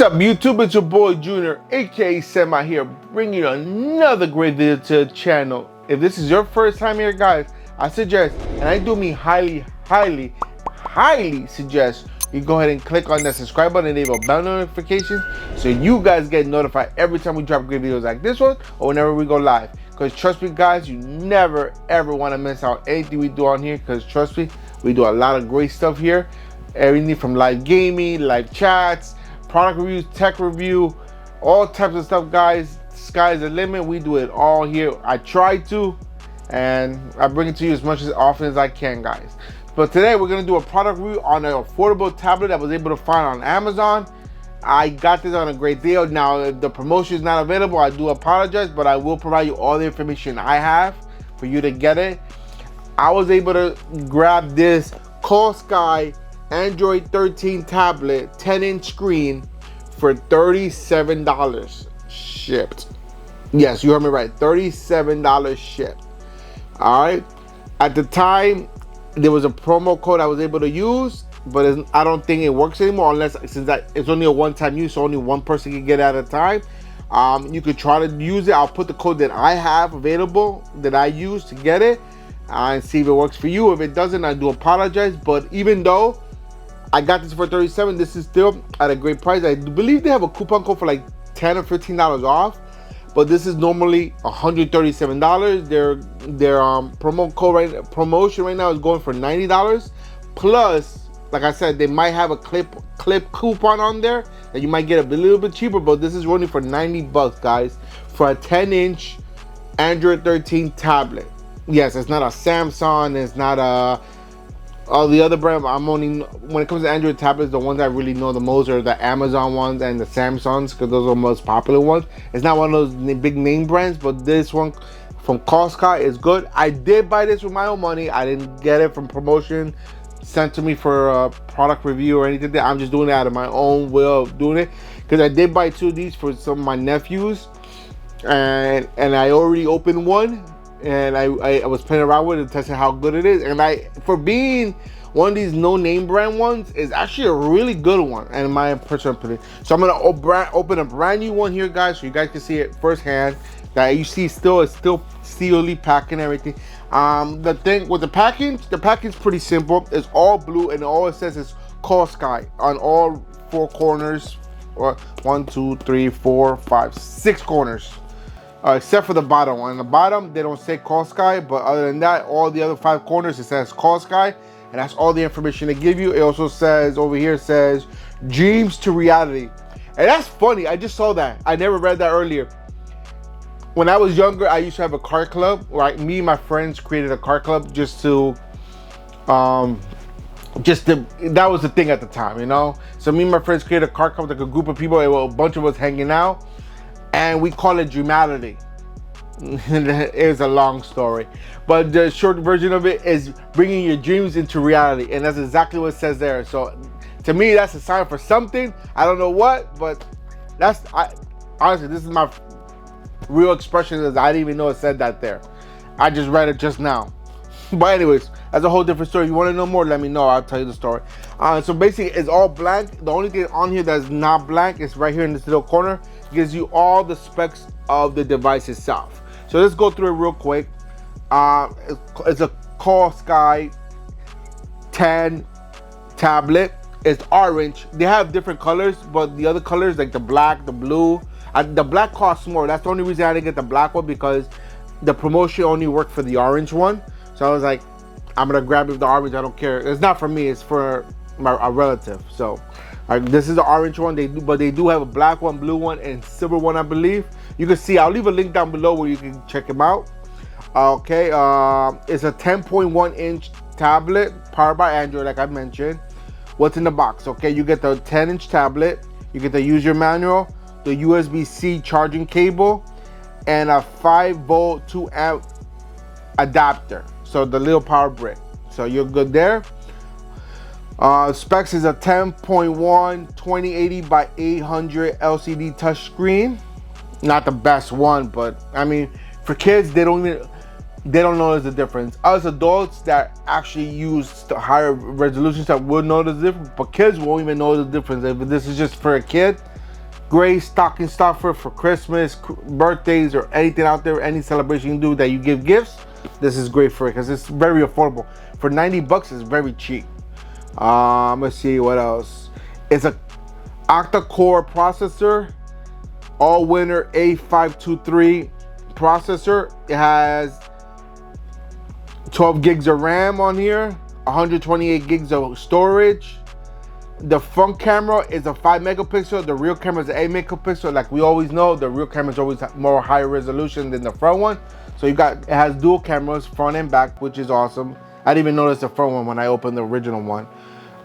What's up, YouTube? It's your boy Junior, aka Semi here, bringing you another great video to the channel. If this is your first time here, guys, I suggest, and I do mean highly suggest, you go ahead and click on that subscribe button and enable bell notifications so you guys get notified every time we drop great videos like this one or whenever we go live. Because trust me, guys, you never ever want to miss out anything we do on here, because trust me, we do a lot of great stuff here. Everything from live gaming, live chats, product reviews, tech review, all types of stuff, guys. Sky's the limit. We do it all here. I try to, and I bring it to you as often as I can, guys. But today we're gonna do a product review on an affordable tablet I was able to find on Amazon. I got this on a great deal. Now, if the promotion is not available, I do apologize, but I will provide you all the information I have for you to get it. I was able to grab this CallSky Android 13 tablet, 10-inch screen for $37 shipped. Yes, you heard me right, $37 shipped. All right. At the time, there was a promo code I was able to use, but I don't think it works anymore unless, it's only a one-time use, so only one person can get it at a time. You could try to use it. I'll put the code that I have available that I use to get it and see if it works for you. If it doesn't, I do apologize. But even though I got this for $37, this is still at a great price. I believe they have a coupon code for like $10 or $15 off, but this is normally $137. Their promotion right now is going for $90. Plus, like I said, they might have a clip coupon on there that you might get a little bit cheaper, but this is running for $90, guys, for a 10-inch Android 13 tablet. Yes, it's not a Samsung, it's not a all the other brands. When it comes to Android tablets, the ones I really know the most are the Amazon ones and the Samsungs, because those are the most popular ones. It's not one of those big name brands, but this one from CallSky is good. I did buy this with my own money. I didn't get it from promotion sent to me for a product review or anything. I'm just doing it out of my own will of doing it, because I did buy two of these for some of my nephews, and I already opened one. And I was playing around with it and testing how good it is. And for being one of these no-name brand ones, is actually a really good one, and in my personal opinion. So I'm gonna open a brand new one here, guys, so you guys can see it firsthand. That you see it's still seally packed and everything. The thing with the packing's pretty simple. It's all blue, and all it says is CallSky on all four corners, or 1, 2, 3, 4, 5, 6 corners. Except for the bottom one. On the bottom, they don't say CallSky, but other than that, all the other 5 corners, it says CallSky, and that's all the information they give you. It also says, over here, says, dreams to reality. And that's funny, I just saw that. I never read that earlier. When I was younger, I used to have a car club, right? Me and my friends created a car club just to, that was the thing at the time, you know? So me and my friends created a car club, like a group of people, and a bunch of us hanging out. And we call it Dreamality. It was a long story, but the short version of it is bringing your dreams into reality, and that's exactly what it says there. So to me, that's a sign for something. I don't know what, but honestly, this is my real expression. Is I didn't even know it said that there. I just read it just now. But anyways, that's a whole different story. If you want to know more, let me know. I'll tell you the story. So basically, it's all blank. The only thing on here that's not blank is right here in this little corner. It gives you all the specs of the device itself. So let's go through it real quick. It's a CallSky 10 tablet. It's orange. They have different colors, but the other colors, like the black, the blue, the black costs more. That's the only reason I didn't get the black one, because the promotion only worked for the orange one. So I was like, I'm gonna grab it with the orange. I don't care. It's not for me. It's for a relative. So this is the orange one. But they do have a black one, blue one, and silver one, I believe. You can see. I'll leave a link down below where you can check them out. Okay. It's a 10.1 inch tablet powered by Android, like I mentioned. What's in the box? Okay, you get the 10-inch tablet. You get the user manual, the USB-C charging cable, and a 5-volt 2-amp adapter. So the little power brick. So you're good there. Specs is a 10.1 2080 by 800 LCD touchscreen. Not the best one, but I mean, for kids, they don't notice the difference. Us adults that actually use the higher resolutions that would notice the difference, but kids won't even know the difference. If this is just for a kid, great stocking stuffer for Christmas, birthdays, or anything out there, any celebration you do that you give gifts. This is great for it because it's very affordable. For 90 bucks, it's very cheap. Let's see what else. It's a octa-core processor, all-winner A523 processor. It has 12 gigs of RAM on here, 128 gigs of storage. The front camera is a 5 megapixel. The rear camera is an 8 megapixel. Like we always know, the rear camera is always more higher resolution than the front one. So it has dual cameras, front and back, which is awesome. I didn't even notice the front one when I opened the original one.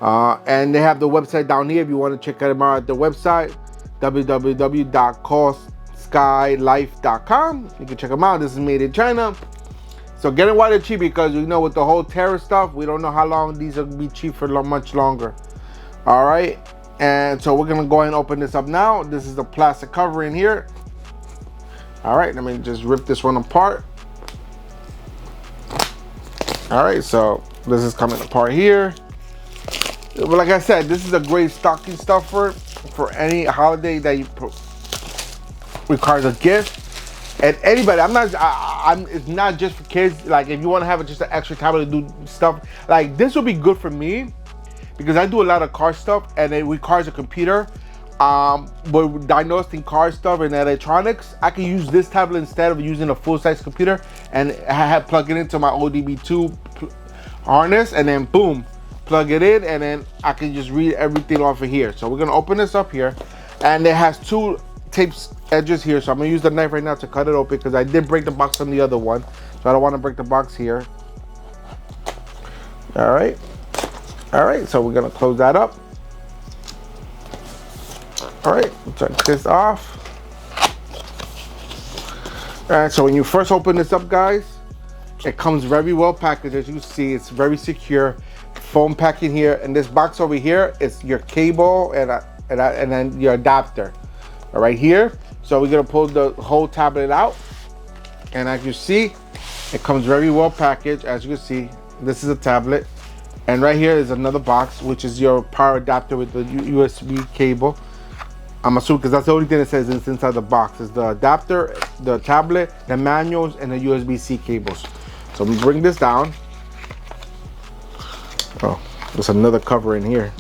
And they have the website down here if you want to check them out at the website, www.callskylife.com. You can check them out. This is made in China. So get it while they're cheap, because you know with the whole terror stuff, we don't know how long these will be cheap for much longer. All right, and so we're gonna go ahead and open this up now. This is the plastic cover in here. All right, let me just rip this one apart. All right, so this is coming apart here. But like I said, this is a great stocking stuffer for any holiday that you requires a gift. And anybody, it's not just for kids. Like if you want to have just an extra tablet to do stuff, like this will be good for me, because I do a lot of car stuff and it requires a computer. But diagnosing car stuff and electronics, I can use this tablet instead of using a full-size computer, and plug it into my ODB2 harness, and then boom, plug it in, and then I can just read everything off of here. So we're gonna open this up here, and it has two tapes edges here. So I'm gonna use the knife right now to cut it open, because I did break the box on the other one, so I don't want to break the box here. All right, so we're gonna close that up. All right, check this off. All right, so when you first open this up, guys, it comes very well packaged. As you see, it's very secure. Foam packing here, and this box over here is your cable and then your adapter. All right here. So we're gonna pull the whole tablet out, and as you see, it comes very well packaged. As you can see, this is a tablet, and right here is another box, which is your power adapter with the USB cable. I'm assuming, because that's the only thing that says it's inside the box, is the adapter, the tablet, the manuals, and the USB-C cables. So we bring this down. Oh, there's another cover in here,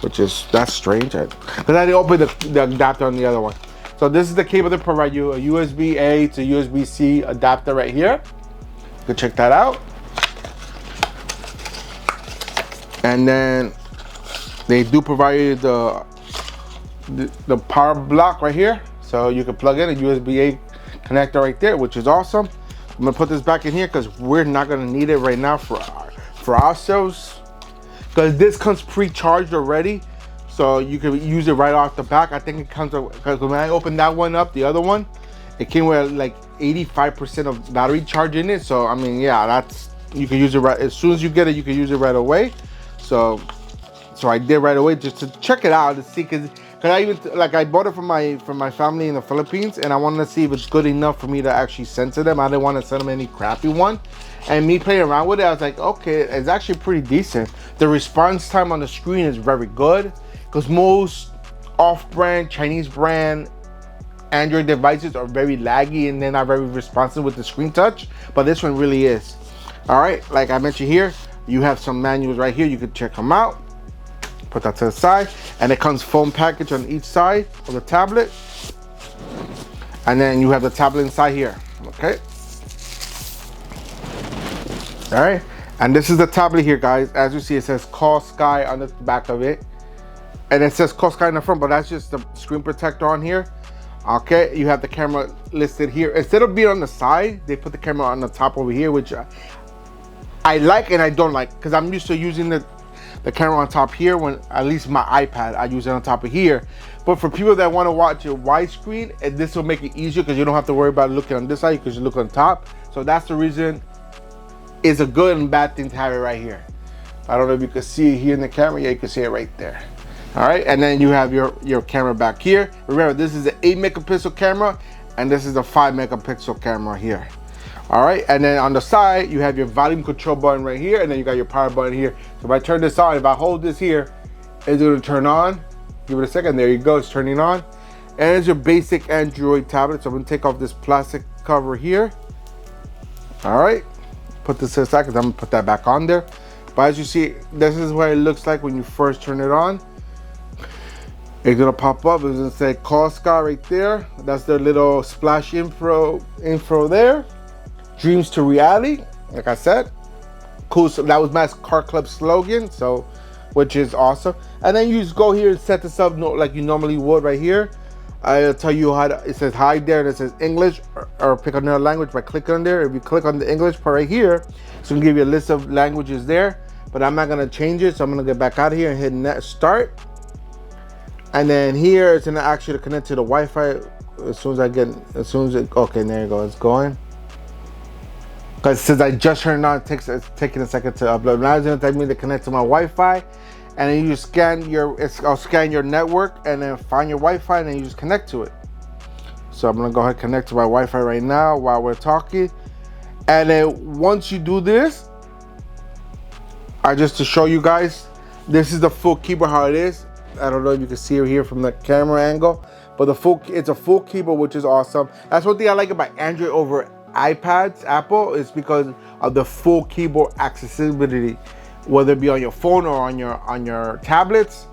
that's strange. Because I didn't open the adapter on the other one. So this is the cable they provide you, a USB-A to USB-C adapter right here. You can check that out. And then they do provide you the power block right here, so you can plug in a USB-A connector right there, which is awesome. I'm gonna put this back in here because we're not gonna need it right now for ourselves, because this comes pre-charged already, so you can use it right off the back. I think it comes, because when I opened that one up, the other one, it came with like 85% of battery charge in it. So I mean, yeah, you can use it right as soon as you get it. You can use it right away. So I did right away just to check it out to see, because I bought it from my family in the Philippines, and I wanted to see if it's good enough for me to actually send to them. I didn't want to send them any crappy one. And me playing around with it, I was like, okay, it's actually pretty decent. The response time on the screen is very good, because most off-brand, Chinese brand Android devices are very laggy and they're not very responsive with the screen touch, but this one really is. All right, like I mentioned here, you have some manuals right here. You can check them out. Put that to the side, and it comes foam package on each side of the tablet, and then you have the tablet inside here. Okay, all right, and this is the tablet here, guys. As you see, it says CallSky on the back of it, and it says CallSky in the front, but that's just the screen protector on here. Okay, you have the camera listed here. Instead of being on the side, they put the camera on the top over here, which I like and I don't like, because I'm used to using the camera on top here. When at least my iPad, I use it on top of here. But for people that want to watch a widescreen, and this will make it easier, because you don't have to worry about looking on this side, because you look on top. So that's the reason. It's a good and bad thing to have it right here. I don't know if you can see it here in the camera. Yeah, you can see it right there. All right, and then you have your camera back here. Remember, this is an 8 megapixel camera, and this is a 5 megapixel camera here. All right, and then on the side, you have your volume control button right here, and then you got your power button here. So if I turn this on, if I hold this here, it's gonna turn on. Give it a second, there you go, it's turning on. And it's your basic Android tablet. So I'm gonna take off this plastic cover here. All right, put this to the side because I'm gonna put that back on there. But as you see, this is what it looks like when you first turn it on. It's gonna pop up. It's gonna say CallSky right there. That's their little splash info there. Dreams to reality, like I said. Cool. So that was my car club slogan. So, which is awesome. And then you just go here and set this up like you normally would right here. I'll tell you how to, it says hi there and it says English or pick another language by clicking on there. If you click on the English part right here, it's gonna give you a list of languages there, but I'm not gonna change it. So I'm gonna get back out of here and hit start. And then here it's gonna ask you to connect to the Wi-Fi okay, there you go, it's going. Because since I just turned it on, it's taking a second to upload. Now it's gonna take me to connect to my Wi-Fi. And then you just I'll scan your network and then find your Wi-Fi and then you just connect to it. So I'm gonna go ahead and connect to my Wi-Fi right now while we're talking. And then once you do this, just to show you guys, this is the full keyboard how it is. I don't know if you can see it here from the camera angle, but it's a full keyboard, which is awesome. That's one thing I like about Android over iPads, Apple, is because of the full keyboard accessibility. Whether it be on your phone or on your tablets,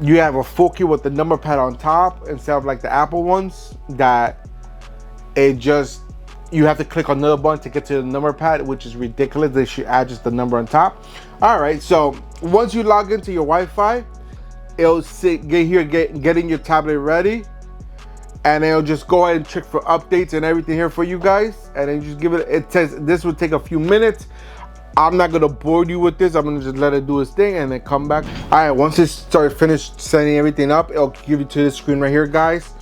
you have a full key with the number pad on top instead of like the Apple ones that you have to click on another button to get to the number pad, which is ridiculous. They should add just the number on top. All right, so once you log into your Wi-Fi, it'll say getting your tablet ready, and it'll just go ahead and check for updates and everything here for you guys, and then just give it. It says this will take a few minutes. I'm not gonna bore you with this. I'm gonna just let it do its thing and then come back. All right, once it finished setting everything up, it'll give you to this screen right here, guys.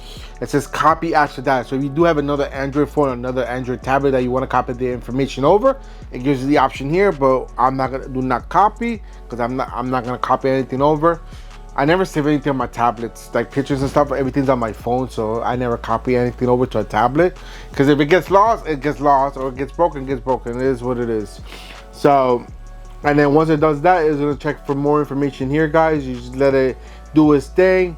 It says copy after that. So if you do have another Android phone or another Android tablet that you want to copy the information over, it gives you the option here. But I'm not gonna do not copy because I'm not gonna copy anything over. I never save anything on my tablets, like pictures and stuff. Everything's on my phone, so I never copy anything over to a tablet. Because if it gets lost, it gets lost, or it gets broken, it is what it is. So, and then once it does that, it's gonna check for more information here, guys. You just let it do its thing.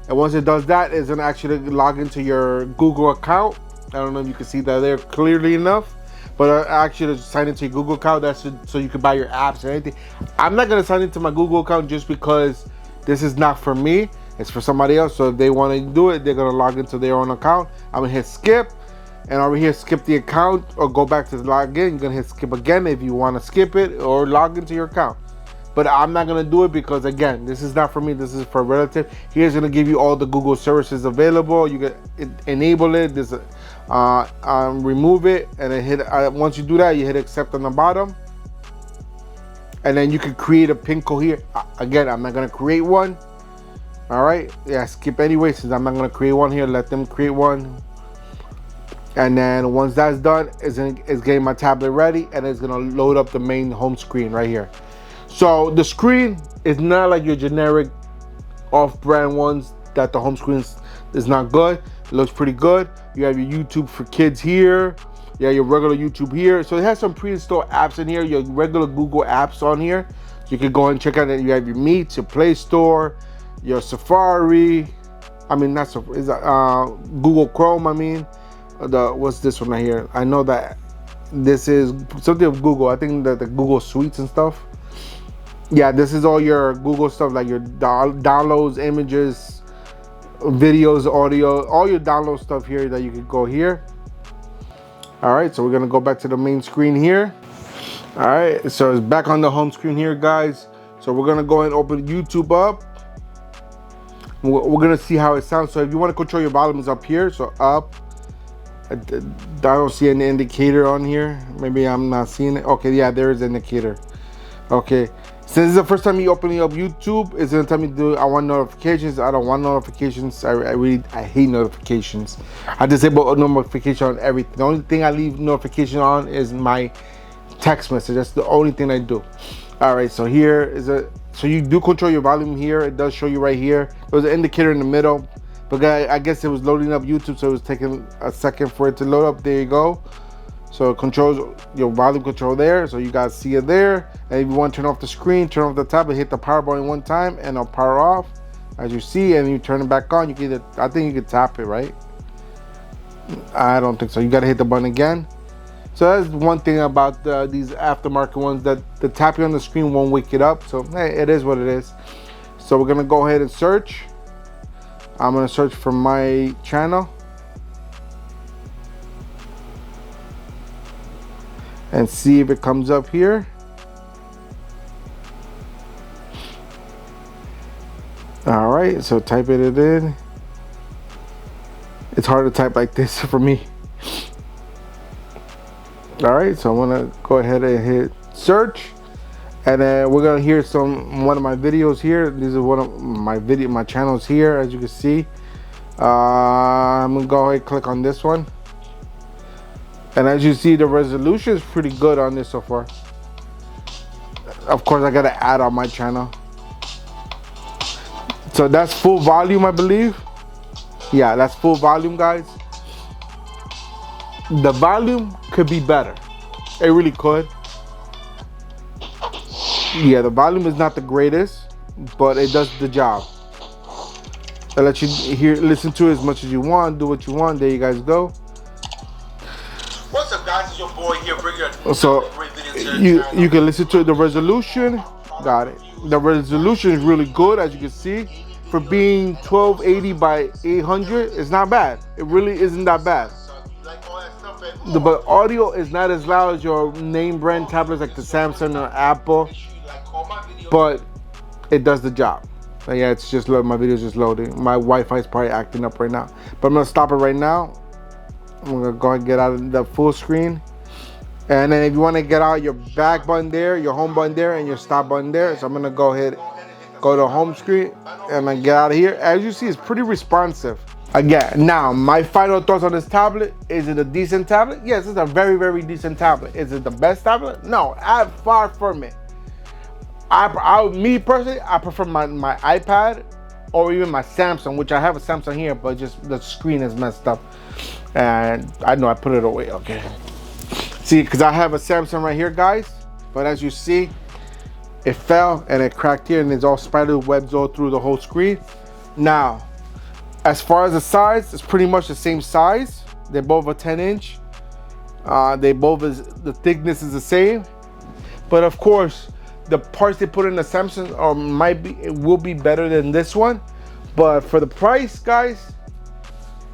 And once it does that, it's gonna actually log into your Google account. I don't know if you can see that there clearly enough, but actually sign into your Google account. That's so you can buy your apps and anything. I'm not gonna sign into my Google account just because this is not for me. It's for somebody else. So if they want to do it, they're gonna log into their own account. I'm gonna hit skip. And over here, skip the account or go back to the login. You're gonna hit skip again if you want to skip it or log into your account. But I'm not gonna do it because again, this is not for me. This is for a relative. Here's gonna give you all the Google services available. You can enable it. This remove it, and then hit. Once you do that, you hit accept on the bottom, and then you can create a pin code here. Again, I'm not gonna create one. All right, yeah, skip anyway since I'm not gonna create one here. Let them create one. And then once that's done, it's getting my tablet ready and it's gonna load up the main home screen right here. So the screen is not like your generic off-brand ones that the home screen is not good. It looks pretty good. You have your YouTube for kids here. You have your regular YouTube here. So it has some pre-installed apps in here, your regular Google apps on here. So you can go and check out it. You have your Meet, your Play Store, your Safari. I mean, not Safari, Google Chrome, what's this one right here? I know that this is something of Google. I think that the Google Suites and stuff. Yeah, this is all your Google stuff, like your downloads, images, videos, audio, all your download stuff here that you can go here. All right, so we're gonna go back to the main screen here. All right, so it's back on the home screen here, guys. So we're gonna go and open YouTube up. We're gonna see how it sounds. So if you want to control your volumes up here, so up. I don't see an indicator on here. Maybe I'm not seeing it. Okay, yeah, there is an indicator. Okay, since this is the first time you opening up YouTube, it's gonna tell me I want notifications. I don't want notifications. I hate notifications. I disable notification on everything. The only thing I leave notification on is my text message. That's the only thing I do. All right, so here is so you do control your volume here. It does show you right here. There's an indicator in the middle. But I guess it was loading up YouTube, so it was taking a second for it to load up. There you go. So it controls your volume control there. So you guys see it there. And if you want to turn off the screen, turn off the tablet, hit the power button one time and it'll power off. as you see, and you turn it back on. You can either, I think you can tap it, right? I don't think so. You gotta hit the button again. So that's one thing about these aftermarket ones, that the tapping on the screen won't wake it up. So hey, it is what it is. So we're gonna go ahead and search. I'm gonna search for my channel and see if it comes up here. All right, so typing it in. It's hard to type like this for me. All right, so I'm gonna go ahead and hit search, and then we're gonna hear one of my videos here. These are one of my channels here, as you can see. I'm gonna go ahead and click on this one, and as you see, the resolution is pretty good on this so far. Of course, I gotta add on my channel. So that's full volume, I believe. Yeah, that's full volume, guys. The volume could be better. It really could. Yeah, the volume is not the greatest, but it does the job. It lets you listen to it as much as you want, do what you want. There you guys go. What's up, guys? It's your boy here, bringing So you can listen to it. The resolution, got it. The resolution is really good, as you can see. For being 1280 by 800, it's not bad. It really isn't that bad. But audio is not as loud as your name brand tablets like the Samsung or Apple, but it does the job. But yeah, it's just loading. My video's just loading. My Wi-Fi is probably acting up right now, but I'm gonna stop it right now. I'm gonna go and get out of the full screen, and then if you want to get out your back button there, your home button there, and your stop button there, so I'm gonna go ahead, go to home screen, and then get out of here. As you see, it's pretty responsive. Again, now my final thoughts on this tablet. Is it a decent tablet? Yes, it's a very, very decent tablet. Is it the best tablet? No, I'm far from it. Me personally, I prefer my iPad or even my Samsung, which I have a Samsung here, but just the screen is messed up. And I know I put it away, okay. See, because I have a Samsung right here, guys. But as you see, it fell and it cracked here, and it's all spider webs all through the whole screen. Now, as far as the size, it's pretty much the same size. They're both a 10-inch. The thickness is the same. But of course, the parts they put in the Samsung will be better than this one. But for the price, guys,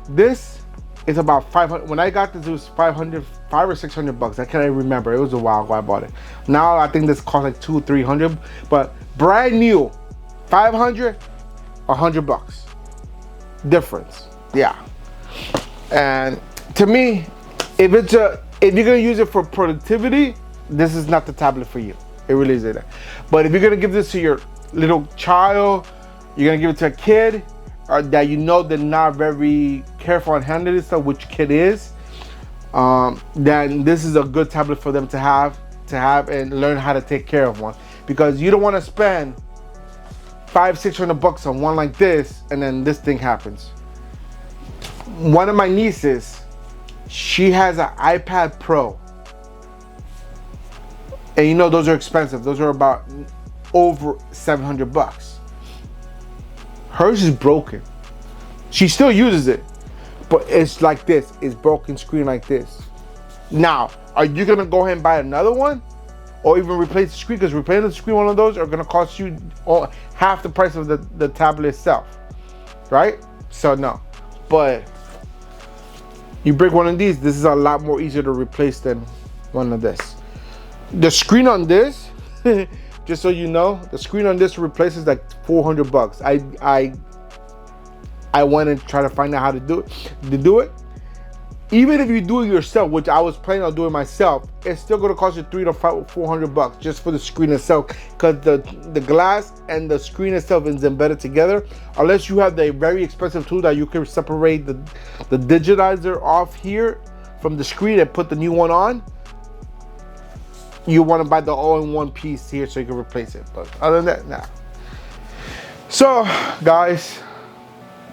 this is about 500. When I got this, it was 500 or 600 bucks. I can't even remember. It was a while ago I bought it. Now I think this costs like 200-300. But brand new, 500 or 100 bucks. Difference, yeah. And to me, if you're gonna use it for productivity, this is not the tablet for you. It really isn't. But if you're gonna give this to your little child, you're gonna give it to a kid, or that you know they're not very careful on handling this stuff, which kid is, then this is a good tablet for them to have and learn how to take care of one. Because you don't want to spend $500-600 bucks on one like this, and then this thing happens. One of my nieces, she has an iPad Pro, and you know those are expensive. Those are about over 700 bucks. Hers is broken. She still uses it, but it's like this. It's broken screen like this. Now, are you gonna go ahead and buy another one? Or even replace the screen? Because replacing the screen, one of those are gonna cost you half the price of the tablet itself, right? So no, but you break one of these, this is a lot more easier to replace than one of this. The screen on this, just so you know, the screen on this replaces like 400 bucks. I went and tried to find out how to do it. Even if you do it yourself, which I was planning on doing myself, it's still going to cost you $300 to $400 bucks just for the screen itself, because the glass and the screen itself is embedded together. Unless you have the very expensive tool that you can separate the digitizer off here from the screen and put the new one on, you want to buy the all-in-one piece here so you can replace it. But other than that, nah. So, guys,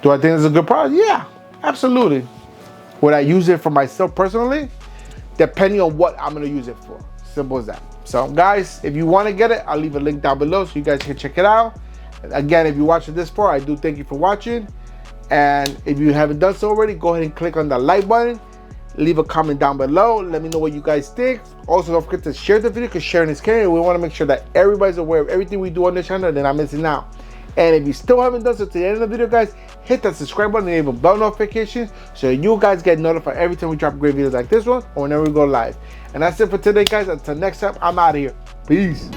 do I think it's a good product? Yeah, absolutely. Would I use it for myself personally? Depending on what I'm gonna use it for. Simple as that. So guys, if you wanna get it, I'll leave a link down below so you guys can check it out. Again, if you're watching this far, I do thank you for watching. And if you haven't done so already, go ahead and click on the like button. Leave a comment down below. Let me know what you guys think. Also, don't forget to share the video because sharing is caring. We want to make sure that everybody's aware of everything we do on this channel and they're not missing out. And if you still haven't done so to the end of the video, guys, hit that subscribe button and enable bell notifications so you guys get notified every time we drop great videos like this one or whenever we go live. And that's it for today, guys. Until next time, I'm out of here. Peace.